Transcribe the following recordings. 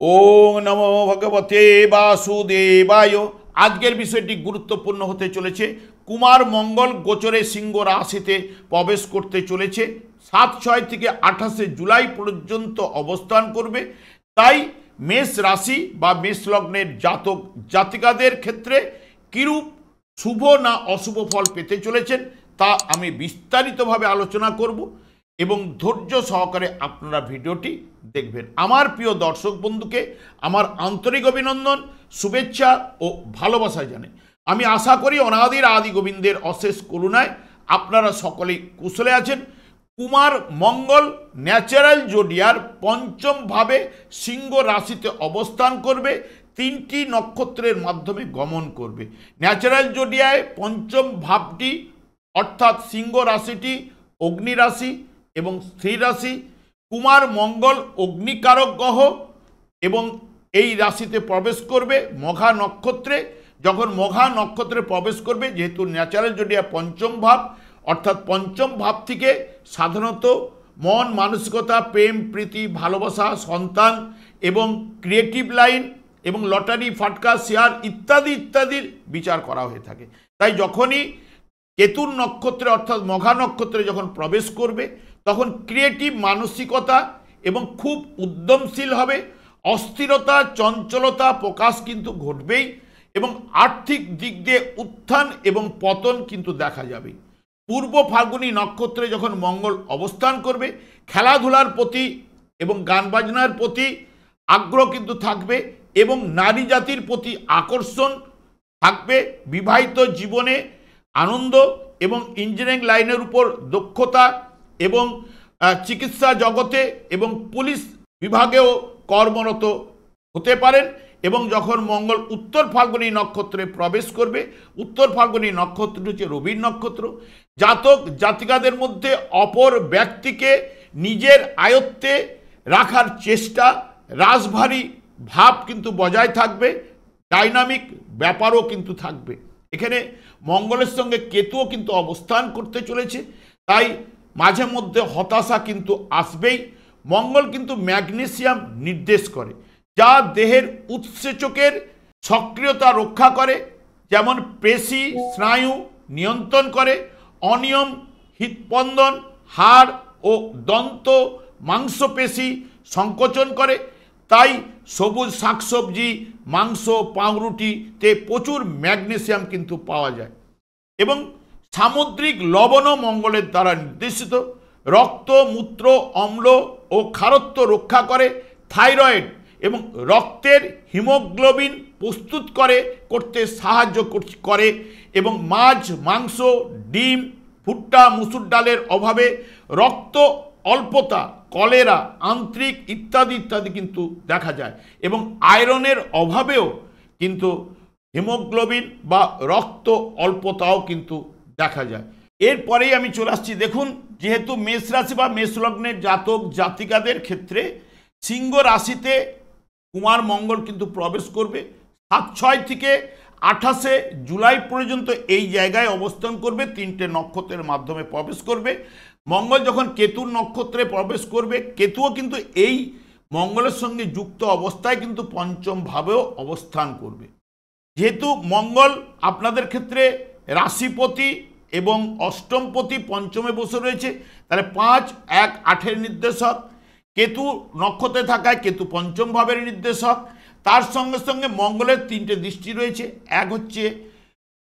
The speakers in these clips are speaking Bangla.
ওং নমো ভগবতে বাসুদেবায়। আজকের বিষয়টি গুরুত্বপূর্ণ হতে চলেছে। কুমার মঙ্গল গোচরে সিংহ রাশিতে প্রবেশ করতে চলেছে। 7-6 থেকে 28 জুলাই পর্যন্ত অবস্থান করবে। তাই মেষ রাশি বা মেষ লগ্নের জাতক জাতিকাদের ক্ষেত্রে কিরূপ শুভ না অশুভ ফল পেতে চলেছেন তা আমি বিস্তারিতভাবে আলোচনা করব এবং ধৈর্য সহকারে আপনারা ভিডিওটি দেখবেন। আমার প্রিয় দর্শক বন্ধুকে আমার আন্তরিক অভিনন্দন, শুভেচ্ছা ও ভালোবাসা জানাই। আমি আশা করি অনাদির আদি গোবিন্দের অশেষ করুণায় আপনারা সকলেই কুশলে আছেন। কুমার মঙ্গল ন্যাচারাল জোডিয়ার পঞ্চম ভাবে সিংহ রাশিতে অবস্থান করবে, 3টি নক্ষত্রের মাধ্যমে গমন করবে। ন্যাচারাল জোডিয়ায় পঞ্চম ভাবটি অর্থাৎ সিংহ রাশিটি অগ্নি রাশি এবং স্থির রাশি। কুমার মঙ্গল অগ্নিকারক গ্রহ এবং এই রাশিতে প্রবেশ করবে মঘা নক্ষত্রে। যখন মঘা নক্ষত্রে প্রবেশ করবে, যেহেতু ন্যাচারাল জোডিয়া পঞ্চম ভাব, অর্থাৎ পঞ্চম ভাব থেকে সাধারণত মন মানসিকতা, প্রেম প্রীতি, ভালোবাসা, সন্তান এবং ক্রিয়েটিভ লাইন এবং লটারি ফাটকা শেয়ার ইত্যাদি ইত্যাদির বিচার করা হয়ে থাকে। তাই যখনই কেতুর নক্ষত্রে অর্থাৎ মঘা নক্ষত্রে যখন প্রবেশ করবে তখন ক্রিয়েটিভ মানসিকতা এবং খুব উদ্যমশীল হবে। অস্থিরতা চঞ্চলতা প্রকাশ কিন্তু ঘটবেই এবং আর্থিক দিক দিয়ে উত্থান এবং পতন কিন্তু দেখা যাবে। পূর্ব ফাল্গুনী নক্ষত্রে যখন মঙ্গল অবস্থান করবে, খেলাধুলার প্রতি এবং গান বাজনার প্রতি আগ্রহ কিন্তু থাকবে এবং নারী জাতির প্রতি আকর্ষণ থাকবে। বিবাহিত জীবনে আনন্দ এবং ইঞ্জিনিয়ারিং লাইনের উপর দক্ষতা এবং চিকিৎসা জগতে এবং পুলিশ বিভাগেও কর্মরত হতে পারেন। এবং যখন মঙ্গল উত্তর ফাল্গুনী নক্ষত্রে প্রবেশ করবে, উত্তর ফাল্গুনী নক্ষত্রটি হচ্ছে রবির নক্ষত্র। জাতক জাতিকাদের মধ্যে অপর ব্যক্তিকে নিজের আয়ত্তে রাখার চেষ্টা, রাশভারী ভাব কিন্তু বজায় থাকবে, ডাইনামিক ব্যাপারও কিন্তু থাকবে। এখানে মঙ্গলের সঙ্গে কেতুও কিন্তু অবস্থান করতে চলেছে, তাই মাঝে মধ্যে হতাশা কিন্তু আসবেই। মঙ্গল কিন্তু ম্যাগনেসিয়াম নির্দেশ করে, যা দেহের উৎসেচকের সক্রিয়তা রক্ষা করে, যেমন পেশি স্নায়ু নিয়ন্ত্রণ করে, অনিয়ম হৃৎস্পন্দন, হাড় ও দন্ত মাংসপেশি সংকোচন করে। তাই সবুজ শাকসবজি, মাংস, পাউরুটিতে প্রচুর ম্যাগনেসিয়াম কিন্তু পাওয়া যায় এবং সামুদ্রিক লবণও মঙ্গলের দ্বারা নির্দেশিত। রক্ত মূত্র অম্ল ও ক্ষারত্ব রক্ষা করে, থাইরয়েড এবং রক্তের হিমোগ্লোবিন প্রস্তুত করতে সাহায্য করে এবং মাছ মাংস ডিম ভুট্টা মুসুর ডালের অভাবে রক্ত অল্পতা, কলেরা, আন্ত্রিক ইত্যাদি ইত্যাদি কিন্তু দেখা যায় এবং আয়রনের অভাবেও কিন্তু হিমোগ্লোবিন বা রক্ত অল্পতাও কিন্তু দেখা যায়। এরপরেই আমি চলে আসছি। দেখুন, যেহেতু মেষ রাশি বা মেষ লগ্নের জাতক জাতিকাদের ক্ষেত্রে সিংহ রাশিতে কুমার মঙ্গল কিন্তু প্রবেশ করবে 7-6 থেকে 28 জুলাই পর্যন্ত এই জায়গায় অবস্থান করবে। 3টে নক্ষত্রের মাধ্যমে প্রবেশ করবে। মঙ্গল যখন কেতুর নক্ষত্রে প্রবেশ করবে, কেতুও কিন্তু এই মঙ্গলের সঙ্গে যুক্ত অবস্থায় কিন্তু পঞ্চম ভাবেও অবস্থান করবে। যেহেতু মঙ্গল আপনাদের ক্ষেত্রে রাশিপতি এবং অষ্টমপতি পঞ্চমে বসে রয়েছে, তাহলে 5, 1, 8 নির্দেশক। কেতু নক্ষত্রে থাকায় কেতু পঞ্চম ভাবের নির্দেশক। তার সঙ্গে সঙ্গে মঙ্গলের 3টে দৃষ্টি রয়েছে। এক হচ্ছে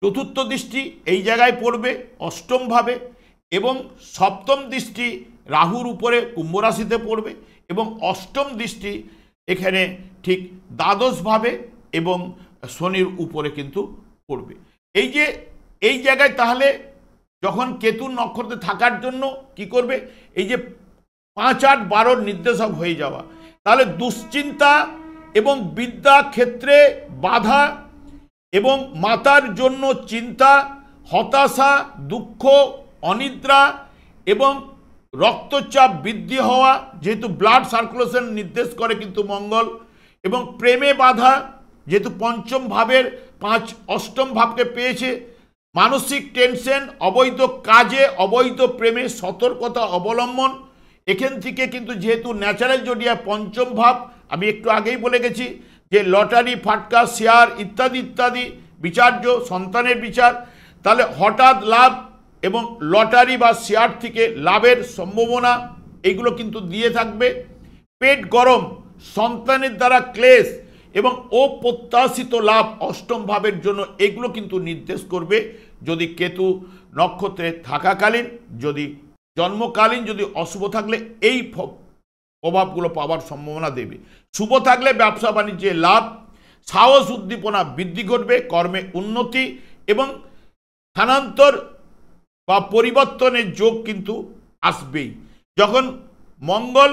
চতুর্থ দৃষ্টি এই জায়গায় পড়বে অষ্টম ভাবে এবং সপ্তম দৃষ্টি রাহুর উপরে কুম্ভ রাশিতে পড়বে এবং অষ্টম দৃষ্টি এখানে ঠিক দ্বাদশ ভাবে এবং শনির উপরে কিন্তু পড়বে। এই জায়গায় তাহলে যখন কেতুর নক্ষত্রে থাকার জন্য কি করবে, এই যে 5, 8, 12 নির্দেশক হয়ে যাওয়া, তাহলে দুশ্চিন্তা এবং বিদ্যা ক্ষেত্রে বাধা এবং মাতার জন্য চিন্তা, হতাশা, দুঃখ, অনিদ্রা এবং রক্তচাপ বৃদ্ধি হওয়া, যেহেতু ব্লাড সার্কুলেশন নির্দেশ করে কিন্তু মঙ্গল, এবং প্রেমে বাধা, যেহেতু পঞ্চম ভাবের 5 অষ্টম ভাবকে পেয়েছে, মানসিক টেনশন, অবৈধ কাজে অবৈধ প্রেমে সতর্কতা অবলম্বন। এখান থেকে কিন্তু যেহেতু ন্যাচারাল জোডিয়া পঞ্চম ভাব আমি একটু আগেই বলে গেছি যে লটারি, ফাটকা, শেয়ার ইত্যাদি ইত্যাদি বিচার্য, সন্তানের বিচার। তাহলে হঠাৎ লাভ এবং লটারি বা শেয়ার থেকে লাভের সম্ভাবনা এগুলো কিন্তু দিয়ে থাকবে। পেট গরম, সন্তানের দ্বারা ক্লেশ এবং অপ্রত্যাশিত লাভ অষ্টম ভাবের জন্য এগুলো কিন্তু নির্দেশ করবে। যদি কেতু নক্ষত্রে থাকাকালীন, যদি জন্মকালীন যদি অশুভ থাকলে এই প্রভাবগুলো পাওয়ার সম্ভাবনা দেবে। শুভ থাকলে ব্যবসা বাণিজ্যে লাভ, সাহস উদ্দীপনা বৃদ্ধি ঘটবে, কর্মে উন্নতি এবং স্থানান্তর বা পরিবর্তনের যোগ কিন্তু আসবেই। যখন মঙ্গল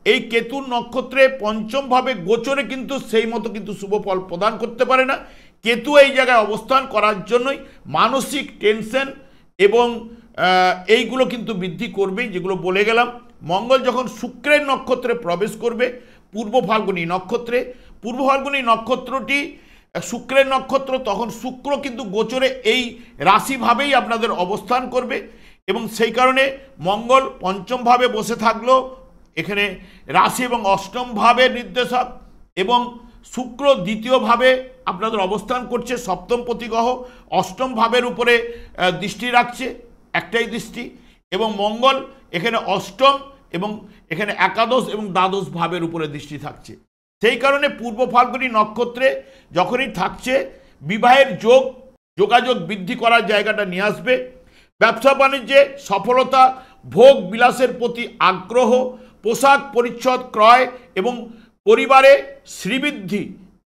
এই কেতুর নক্ষত্রে পঞ্চম ভাবে গোচরে কিন্তু সেই মতো কিন্তু শুভ ফল প্রদান করতে পারে না। কেতু এই জায়গায় অবস্থান করার জন্যই মানসিক টেনশন এবং এইগুলো কিন্তু বৃদ্ধি করবেই, যেগুলো বলে গেলাম। মঙ্গল যখন শুক্রের নক্ষত্রে প্রবেশ করবে পূর্ব ফাল্গুনী নক্ষত্রে, পূর্ব ফাল্গুনী নক্ষত্রটি শুক্রের নক্ষত্র, তখন শুক্র কিন্তু গোচরে এই রাশিভাবেই আপনাদের অবস্থান করবে এবং সেই কারণে মঙ্গল পঞ্চম ভাবে বসে থাকলো এখানে রাশি এবং অষ্টম ভাবের নির্দেশক, এবং শুক্র দ্বিতীয়ভাবে আপনাদের অবস্থান করছে, সপ্তম প্রতি গ্রহ অষ্টম ভাবের উপরে দৃষ্টি রাখছে, একটাই দৃষ্টি, এবং মঙ্গল এখানে অষ্টম এবং এখানে একাদশ এবং দ্বাদশ ভাবের উপরে দৃষ্টি থাকছে। সেই কারণে পূর্ব ফাল্গুনী নক্ষত্রে যখনই থাকছে বিবাহের যোগাযোগ বৃদ্ধি করার জায়গাটা নিয়ে আসবে। ব্যবসা বাণিজ্যে সফলতা, ভোগ বিলাসের প্রতি আগ্রহ, পোশাক পরিচ্ছদ ক্রয় এবং পরিবারে শ্রীবৃদ্ধি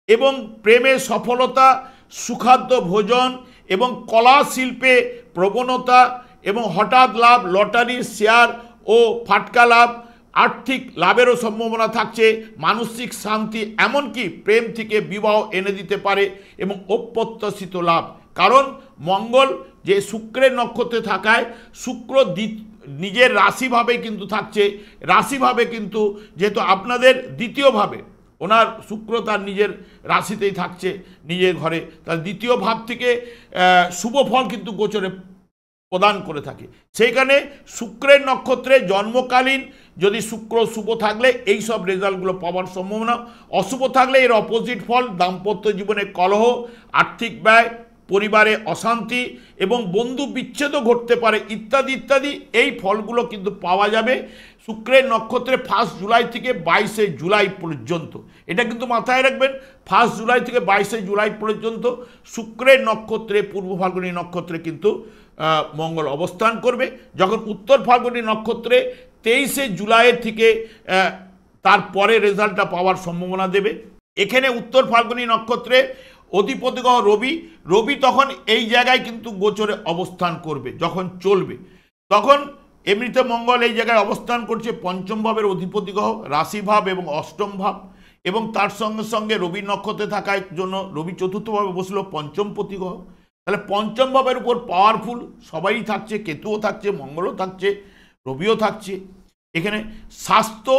এবং প্রেমে সফলতা, সুখাদ্য ভোজন এবং কলা শিল্পে প্রবণতা এবং হঠাৎ লাভ, লটারি, শেয়ার ও ফাটকা লাভ, আর্থিক লাভেরও সম্ভাবনা থাকছে, মানসিক শান্তি, এমনকি প্রেম থেকে বিবাহ এনে দিতে পারে এবং অপ্রত্যাশিত লাভ। কারণ মঙ্গল যে শুক্রের নক্ষত্রে থাকায় শুক্র নিজের রাশিভাবে কিন্তু থাকছে, রাশিভাবে কিন্তু যেহেতু আপনাদের দ্বিতীয়ভাবে ওনার শুক্র তার নিজের রাশিতেই থাকছে, নিজের ঘরে, তার দ্বিতীয় ভাব থেকে শুভ ফল কিন্তু গোচরে প্রদান করে থাকে। সেইখানে শুক্রের নক্ষত্রে জন্মকালীন যদি শুক্র শুভ থাকলে এই সব রেজাল্টগুলো পাওয়ার সম্ভাবনা, অশুভ থাকলে এর অপোজিট ফল, দাম্পত্য জীবনে কলহ, আর্থিক ব্যয়, পরিবারে অশান্তি এবং বন্ধু বিচ্ছেদও ঘটতে পারে ইত্যাদি ইত্যাদি এই ফলগুলো কিন্তু পাওয়া যাবে শুক্রের নক্ষত্রে 1 জুলাই থেকে 22 জুলাই পর্যন্ত। এটা কিন্তু মাথায় রাখবেন, 1 জুলাই থেকে 22 জুলাই পর্যন্ত শুক্রের নক্ষত্রে পূর্ব ফাল্গুনী নক্ষত্রে কিন্তু মঙ্গল অবস্থান করবে। যখন উত্তর ফাল্গুনী নক্ষত্রে 23 জুলাই থেকে তারপরে রেজাল্টটা পাওয়ার সম্ভাবনা দেবে। এখানে উত্তর ফাল্গুনী নক্ষত্রে অধিপতি গ্রহ রবি তখন এই জায়গায় কিন্তু গোচরে অবস্থান করবে। যখন চলবে তখন এমনিতে মঙ্গল এই জায়গায় অবস্থান করছে পঞ্চম ভাবের অধিপতি গ্রহ, রাশিভাব এবং অষ্টম ভাব, এবং তার সঙ্গে সঙ্গে রবি নক্ষত্রে থাকার জন্য রবি চতুর্থভাবে বসলো পঞ্চম প্রতি গ্রহ। তাহলে পঞ্চম ভাবের উপর পাওয়ারফুল সবাই থাকছে, কেতুও থাকছে, মঙ্গলও থাকছে, রবিও থাকছে। এখানে স্বাস্থ্য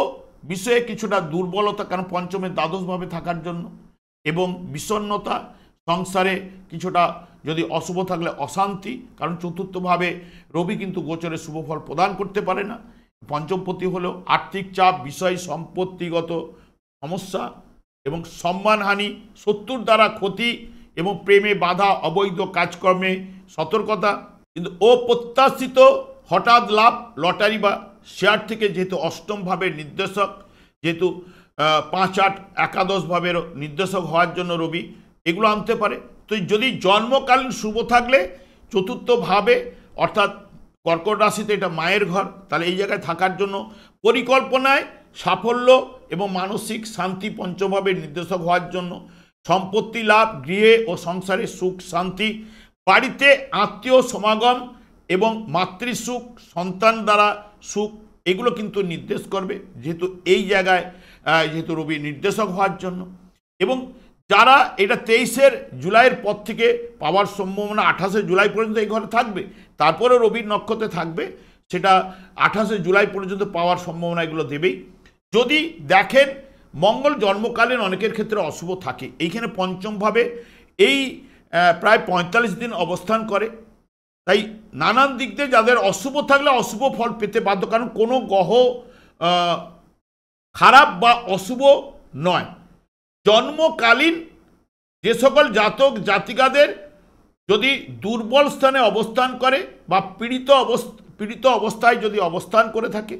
বিষয়ে কিছুটা দুর্বলতা, কারণ পঞ্চমের দ্বাদশভাবে থাকার জন্য, এবং বিষণ্ণতা, সংসারে কিছুটা যদি অশুভ থাকলে অশান্তি, কারণ চতুর্থভাবে রবি কিন্তু গোচরে শুভ ফল প্রদান করতে পারে না। পঞ্চমপতি হলেও আর্থিক চাপ, বিষয় সম্পত্তিগত সমস্যা এবং সম্মানহানি, শত্রুর দ্বারা ক্ষতি এবং প্রেমে বাধা, অবৈধ কাজকর্মে সতর্কতা। কিন্তু অপ্রত্যাশিত হঠাৎ লাভ, লটারি বা শেয়ার থেকে যেহেতু অষ্টম ভাবের নির্দেশক, যেহেতু 5-8 একাদশ ভাবের নির্দেশক হওয়ার জন্য রবি এগুলো আনতে পারে। তো যদি জন্মকালীন শুভ থাকলে চতুর্থ ভাবে অর্থাৎ কর্কট রাশিতে, এটা মায়ের ঘর, তাহলে এই জায়গায় থাকার জন্য পরিকল্পনায় সাফল্য এবং মানসিক শান্তি পঞ্চমভাবের নির্দেশক হওয়ার জন্য, সম্পত্তি লাভ, গৃহে ও সংসারে সুখ শান্তি, বাড়িতে আত্মীয় সমাগম এবং মাতৃসুখ, সন্তান দ্বারা সুখ, এগুলো কিন্তু নির্দেশ করবে যেহেতু এই জায়গায় যেহেতু রবি নির্দেশক হওয়ার জন্য। এবং যারা এটা 23 জুলাইয়ের পর থেকে পাওয়ার সম্ভাবনা, 28 জুলাই পর্যন্ত এই ঘরে থাকবে, তারপরে রবির নক্ষত্রে থাকবে, সেটা 28 জুলাই পর্যন্ত পাওয়ার সম্ভাবনা এগুলো দেবেই। যদি দেখেন মঙ্গল জন্মকালীন অনেকের ক্ষেত্রে অশুভ থাকে, এইখানে পঞ্চমভাবে এই প্রায় 45 দিন অবস্থান করে, তাই নানান দিক দিয়ে যাদের অশুভ থাকলে অশুভ ফল পেতে বাধ্য, কারণ কোনো গ্রহ খারাপ বা অশুভ নয়। জন্মকালীন যে সকল জাতক জাতিকাদের যদি দুর্বল স্থানে অবস্থান করে বা পীড়িত অবস্থায় যদি অবস্থান করে থাকে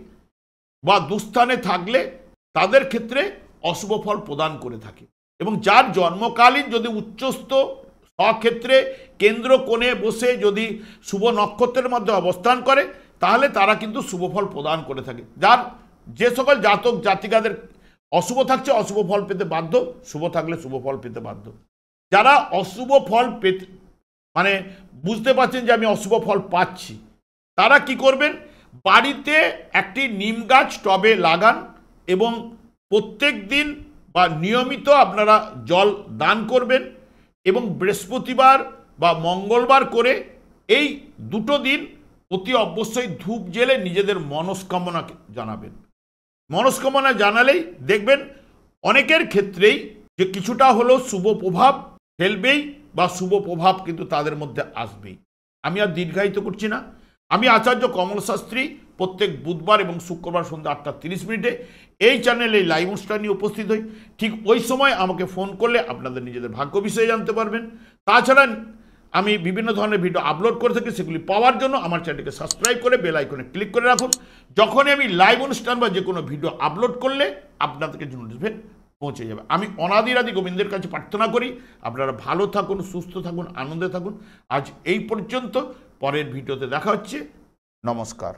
বা দুস্থানে থাকলে তাদের ক্ষেত্রে অশুভ ফল প্রদান করে থাকে। এবং যার জন্মকালীন যদি উচ্চস্থ স্বক্ষেত্রে কেন্দ্র কোণে বসে যদি শুভ নক্ষত্রের মধ্যে অবস্থান করে তাহলে তারা কিন্তু শুভ ফল প্রদান করে থাকে। যার যে সকল জাতক জাতিকাদের অশুভ থাকছে অশুভ ফল পেতে বাধ্য, শুভ থাকলে শুভ ফল পেতে বাধ্য। যারা অশুভ ফল পেতে মানে বুঝতে পারছেন যে আমি অশুভ ফল পাচ্ছি, তারা কি করবেন, বাড়িতে একটি নিম গাছ টবে লাগান এবং প্রত্যেক দিন বা নিয়মিত আপনারা জল দান করবেন এবং বৃহস্পতিবার বা মঙ্গলবার করে এই দুটো দিন অতি অবশ্যই ধূপ জেলে নিজেদের মনস্কামনা জানাবেন। মনস্কামনা জানালেই দেখবেন অনেকের ক্ষেত্রেই যে কিছুটা হলেও শুভ প্রভাব ফেলবেই বা শুভ প্রভাব কিন্তু তাদের মধ্যে আসবেই। আমি আর দীর্ঘায়িত করছি না। আমি আচার্য কমল শাস্ত্রী প্রত্যেক বুধবার এবং শুক্রবার সন্ধ্যা 8:30 এই চ্যানেলে লাইভ অনুষ্ঠান নিয়ে উপস্থিত হই। ঠিক ওই সময় আমাকে ফোন করলে আপনাদের নিজেদের ভাগ্য বিষয়ে জানতে পারবেন। তাছাড়া আমি বিভিন্ন ধরনের ভিডিও আপলোড করে থাকি, সেগুলি পাওয়ার জন্য আমার চ্যানেলকে সাবস্ক্রাইব করে বেল আইকনে ক্লিক করে রাখুন। যখনই আমি লাইভ অনুষ্ঠান বা যে কোনো ভিডিও আপলোড করলে আপনাদেরকে নোটিফিকেশন পৌঁছে যাবে। আমি অনাদিরাদি গোবিন্দের কাছে প্রার্থনা করি আপনারা ভালো থাকুন, সুস্থ থাকুন, আনন্দে থাকুন। আজ এই পর্যন্ত, পরের ভিডিওতে দেখা হচ্ছে। নমস্কার।